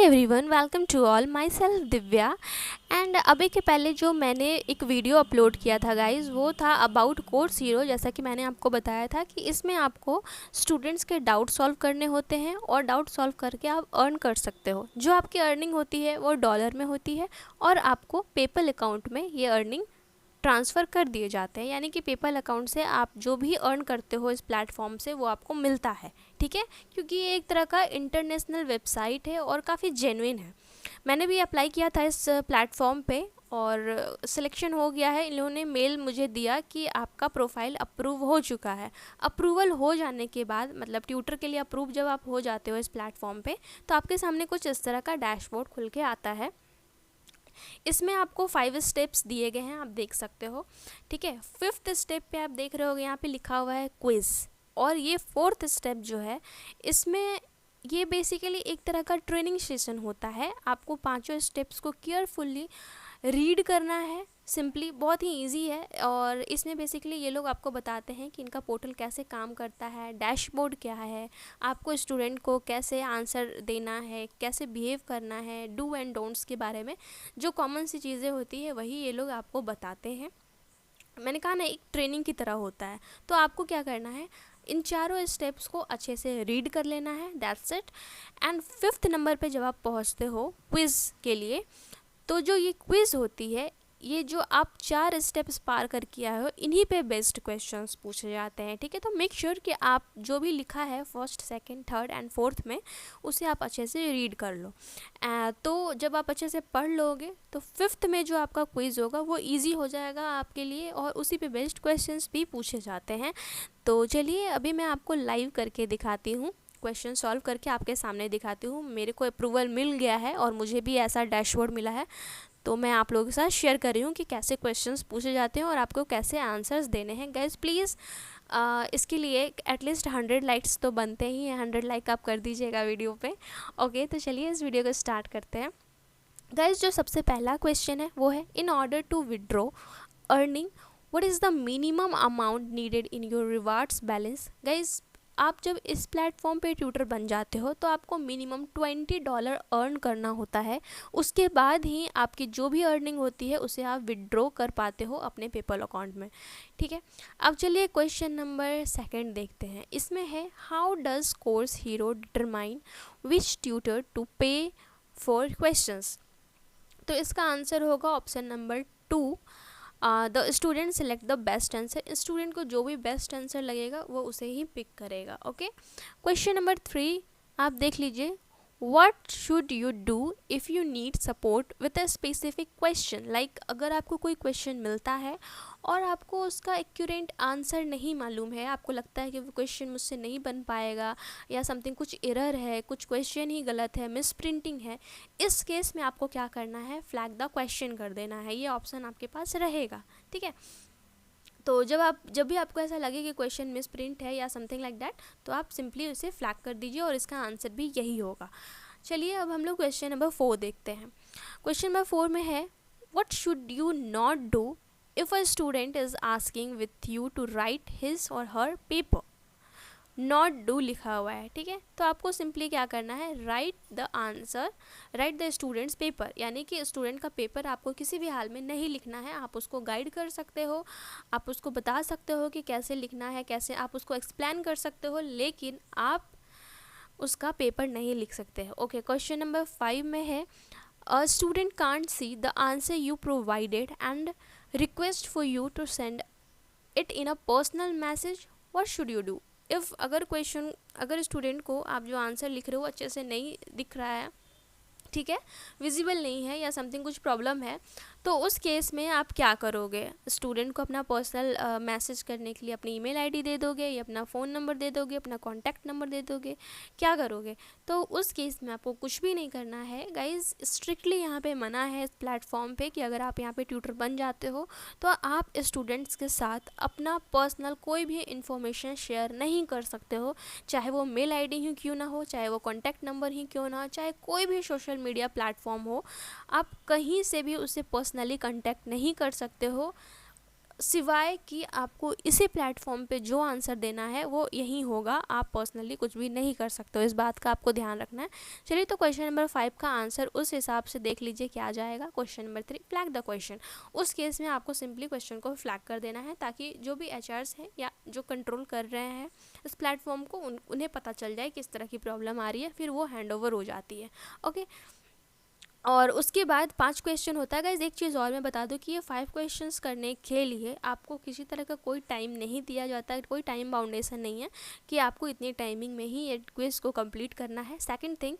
Everyone, welcome to all. Myself Divya. And अभी के पहले जो मैंने एक वीडियो अपलोड किया था गाइज़, वो था अबाउट कोर्स हीरो। जैसा कि मैंने आपको बताया था कि इसमें आपको स्टूडेंट्स के डाउट सॉल्व करने होते हैं और डाउट सॉल्व करके आप अर्न कर सकते हो। जो आपकी अर्निंग होती है वो डॉलर में होती है और आपको पेपल अकाउंट में ये अर्निंग ट्रांसफ़र कर दिए जाते हैं। यानी कि पेपल अकाउंट से आप जो भी अर्न करते हो इस प्लेटफॉर्म से वो आपको मिलता है, ठीक है। क्योंकि ये एक तरह का इंटरनेशनल वेबसाइट है और काफ़ी जेन्युइन है। मैंने भी अप्लाई किया था इस प्लेटफॉर्म पे और सिलेक्शन हो गया है। इन्होंने मेल मुझे दिया कि आपका प्रोफाइल अप्रूव हो चुका है। अप्रूवल हो जाने के बाद, मतलब ट्यूटर के लिए अप्रूव जब आप हो जाते हो इस प्लेटफॉर्म पे, तो आपके सामने कुछ इस तरह का डैशबोर्ड खुल के आता है। इसमें आपको 5 स्टेप्स दिए गए हैं, आप देख सकते हो, ठीक है। 5th स्टेप पे आप देख रहे होगे यहाँ पे लिखा हुआ है क्विज़। और ये 4th स्टेप जो है, इसमें ये बेसिकली एक तरह का ट्रेनिंग सेशन होता है। आपको पांचों स्टेप्स को केयरफुल्ली रीड करना है। सिंपली बहुत ही इजी है। और इसमें बेसिकली ये लोग आपको बताते हैं कि इनका पोर्टल कैसे काम करता है, डैशबोर्ड क्या है, आपको स्टूडेंट को कैसे आंसर देना है, कैसे बिहेव करना है, डू एंड डोंट्स के बारे में जो कॉमन सी चीज़ें होती है वही ये लोग आपको बताते हैं। मैंने कहा ना, एक ट्रेनिंग की तरह होता है। तो आपको क्या करना है, इन चारों स्टेप्स को अच्छे से रीड कर लेना है, that's it. And 5th number पे जब आप पहुंचते हो क्विज़ के लिए, तो जो ये क्विज़ होती है, ये जो आप 4 स्टेप्स पार कर किया हो, इन्हीं पे बेस्ड क्वेश्चंस पूछे जाते हैं, ठीक है। तो मेक श्योर कि आप जो भी लिखा है 1st, 2nd, 3rd and 4th में, उसे आप अच्छे से रीड कर लो। तो जब आप अच्छे से पढ़ लोगे तो 5th में जो आपका क्विज़ होगा वो ईजी हो जाएगा आपके लिए और उसी पे बेस्ड क्वेश्चंस भी पूछे जाते हैं। तो चलिए अभी मैं आपको लाइव करके दिखाती हूँ, क्वेश्चन सॉल्व करके आपके सामने दिखाती हूँ। मेरे को अप्रूवल मिल गया है और मुझे भी ऐसा डैशबोर्ड मिला है, तो मैं आप लोगों के साथ शेयर कर रही हूँ कि कैसे क्वेश्चंस पूछे जाते हैं और आपको कैसे आंसर्स देने हैं। गाइज प्लीज़ इसके लिए एटलीस्ट 100 लाइक्स तो बनते ही हैं। 100 लाइक आप कर दीजिएगा वीडियो पे। ओके, तो चलिए इस वीडियो को स्टार्ट करते हैं। गाइज जो सबसे पहला क्वेश्चन है वो है, in order to withdraw earning what is the minimum amount needed in your rewards balance. Guys आप जब इस प्लेटफॉर्म पे ट्यूटर बन जाते हो तो आपको मिनिमम $20 अर्न करना होता है। उसके बाद ही आपकी जो भी अर्निंग होती है उसे आप विड्रॉ कर पाते हो अपने पेपल अकाउंट में, ठीक है। अब चलिए क्वेश्चन नंबर 2 देखते हैं। इसमें है, how does course hero determine which tutor to pay for questions. तो इसका आंसर होगा option number 2, the student select the best answer. Student को जो भी बेस्ट आंसर लगेगा वो उसे ही पिक करेगा। ओके, क्वेश्चन नंबर 3 आप देख लीजिए, What should you do if you need support with a specific question? Like अगर आपको कोई क्वेश्चन मिलता है और आपको उसका एक्यूरेट आंसर नहीं मालूम है, आपको लगता है कि वो क्वेश्चन मुझसे नहीं बन पाएगा या समथिंग कुछ एरर है, कुछ क्वेश्चन ही गलत है, मिस प्रिंटिंग है, इस केस में आपको क्या करना है, फ्लैग द क्वेश्चन कर देना है। ये ऑप्शन आपके पास रहेगा, ठीक है। तो जब भी आपको ऐसा लगे कि क्वेश्चन मिस प्रिंट है या समथिंग लाइक दैट, तो आप सिंपली उसे फ्लैग कर दीजिए और इसका आंसर भी यही होगा। चलिए अब हम लोग क्वेश्चन नंबर 4 देखते हैं। क्वेश्चन नंबर 4 में है, what should you not do if a student is asking with you to write his और हर पेपर। नॉट डू लिखा हुआ है, ठीक है। तो आपको सिंपली क्या करना है, right the answer, right the students paper. यानी कि स्टूडेंट का पेपर आपको किसी भी हाल में नहीं लिखना है। आप उसको गाइड कर सकते हो, आप उसको बता सकते हो कि कैसे लिखना है, कैसे आप उसको एक्सप्लेन कर सकते हो, लेकिन आप उसका पेपर नहीं लिख सकते हो। ओके, क्वेश्चन नंबर 5 में है, a student can't see the answer you provided and request for you to send it in a personal message, what should you do. If अगर स्टूडेंट को आप जो आंसर लिख रहे हो अच्छे से नहीं दिख रहा है, ठीक है, विजिबल नहीं है या समथिंग कुछ प्रॉब्लम है, तो उस केस में आप क्या करोगे। स्टूडेंट को अपना पर्सनल मैसेज करने के लिए अपनी ईमेल आईडी दे दोगे या अपना फ़ोन नंबर दे दोगे, अपना कॉन्टैक्ट नंबर दे दोगे, क्या करोगे। तो उस केस में आपको कुछ भी नहीं करना है गाइज। स्ट्रिक्टली यहाँ पे मना है इस प्लेटफॉर्म पे कि अगर आप यहाँ पे ट्यूटर बन जाते हो तो आप स्टूडेंट्स के साथ अपना पर्सनल कोई भी इंफॉर्मेशन शेयर नहीं कर सकते हो। चाहे वो मेल आईडी ही क्यों ना हो, चाहे वो कॉन्टैक्ट नंबर ही क्यों ना हो, चाहे कोई भी सोशल मीडिया प्लेटफॉर्म हो, आप कहीं से भी उससे पर्सनली कांटेक्ट नहीं कर सकते हो। सिवाय कि आपको इसी प्लेटफॉर्म पे जो आंसर देना है वो यही होगा, आप पर्सनली कुछ भी नहीं कर सकते हो, इस बात का आपको ध्यान रखना है। चलिए, तो क्वेश्चन नंबर 5 का आंसर उस हिसाब से देख लीजिए क्या आ जाएगा। Question number 3, flag the question. उस केस में आपको सिंपली क्वेश्चन को फ्लैग कर देना है, ताकि जो भी एचआर्स हैं या जो कंट्रोल कर रहे हैं इस प्लेटफॉर्म को, उन्हें पता चल जाए किस तरह की प्रॉब्लम आ रही है, फिर वो हैंड ओवर हो जाती है। ओके, और उसके बाद 5 क्वेश्चन होता है गाइज। एक चीज़ और मैं बता दूं कि ये 5 क्वेश्चंस करने के लिए आपको किसी तरह का कोई टाइम नहीं दिया जाता है, कोई टाइम बाउंडेशन नहीं है कि आपको इतनी टाइमिंग में ही ये क्विज़ को कंप्लीट करना है। सेकंड थिंग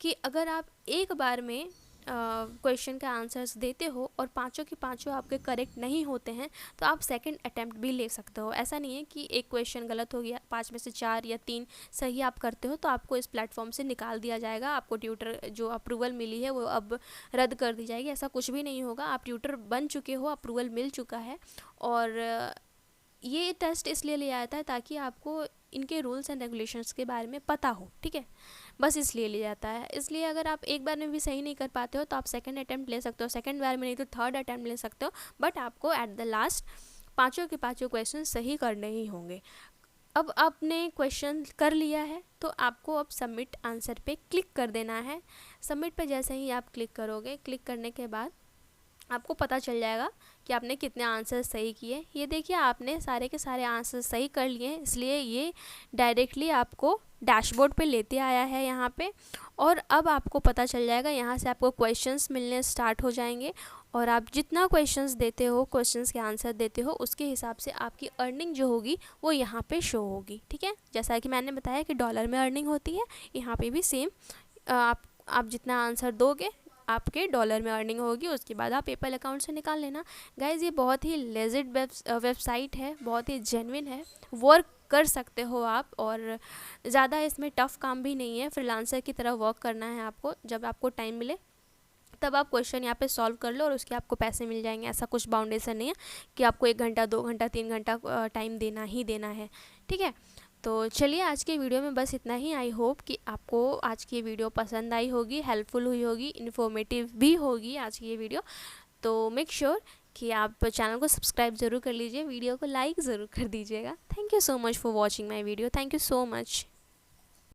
कि अगर आप एक बार में क्वेश्चन के आंसर्स देते हो और पाँचों के पाँचों आपके करेक्ट नहीं होते हैं तो आप सेकंड अटैम्प्ट भी ले सकते हो। ऐसा नहीं है कि एक क्वेश्चन गलत हो गया, 5 में से 4 या 3 सही आप करते हो तो आपको इस प्लेटफॉर्म से निकाल दिया जाएगा, आपको ट्यूटर जो अप्रूवल मिली है वो अब रद्द कर दी जाएगी। ऐसा कुछ भी नहीं होगा। आप ट्यूटर बन चुके हो, अप्रूवल मिल चुका है, और ये टेस्ट इसलिए लिया जाता है ताकि आपको इनके रूल्स एंड रेगुलेशंस के बारे में पता हो, ठीक है, बस इसलिए लिया जाता है। इसलिए अगर आप एक बार में भी सही नहीं कर पाते हो तो आप सेकंड अटैम्प्ट ले सकते हो, सेकंड बार में नहीं तो थर्ड अटैम्प्ट ले सकते हो, बट आपको एट द लास्ट पाँचों के पाँचों क्वेश्चन सही करने ही होंगे। अब आपने क्वेश्चन कर लिया है तो आपको अब सबमिट आंसर पे क्लिक कर देना है। सबमिट पे जैसे ही आप क्लिक करोगे, क्लिक करने के बाद आपको पता चल जाएगा कि आपने कितने आंसर सही किए। ये देखिए, आपने सारे के सारे आंसर सही कर लिए हैं, इसलिए ये डायरेक्टली आपको डैशबोर्ड पे लेते आया है यहाँ पे। और अब आपको पता चल जाएगा, यहाँ से आपको क्वेश्चंस मिलने स्टार्ट हो जाएंगे, और आप जितना क्वेश्चंस देते हो, क्वेश्चंस के आंसर देते हो, उसके हिसाब से आपकी अर्निंग जो होगी वो यहाँ पे शो होगी, ठीक है। जैसा कि मैंने बताया कि डॉलर में अर्निंग होती है, यहाँ पे भी सेम आप जितना आंसर दोगे आपके डॉलर में अर्निंग होगी, उसके बाद आप पेपल अकाउंट से निकाल लेना। गाइज़, ये बहुत ही लेजिट वेबसाइट है, बहुत ही जेन्युइन है, वर्क कर सकते हो आप, और ज़्यादा इसमें टफ़ काम भी नहीं है। फ्रीलांसर की तरह वर्क करना है आपको, जब आपको टाइम मिले तब आप क्वेश्चन यहाँ पे सॉल्व कर लो और उसके आपको पैसे मिल जाएंगे। ऐसा कुछ बाउंडेशन नहीं है कि आपको 1 घंटा 2 घंटा 3 घंटा टाइम देना ही देना है, ठीक है। तो चलिए, आज के वीडियो में बस इतना ही। आई होप कि आपको आज की वीडियो पसंद आई होगी, हेल्पफुल हुई होगी, इन्फॉर्मेटिव भी होगी आज की ये वीडियो। तो मेक श्योर कि आप चैनल को सब्सक्राइब ज़रूर कर लीजिए, वीडियो को लाइक ज़रूर कर दीजिएगा। Thank you so much for watching my video. Thank you so much.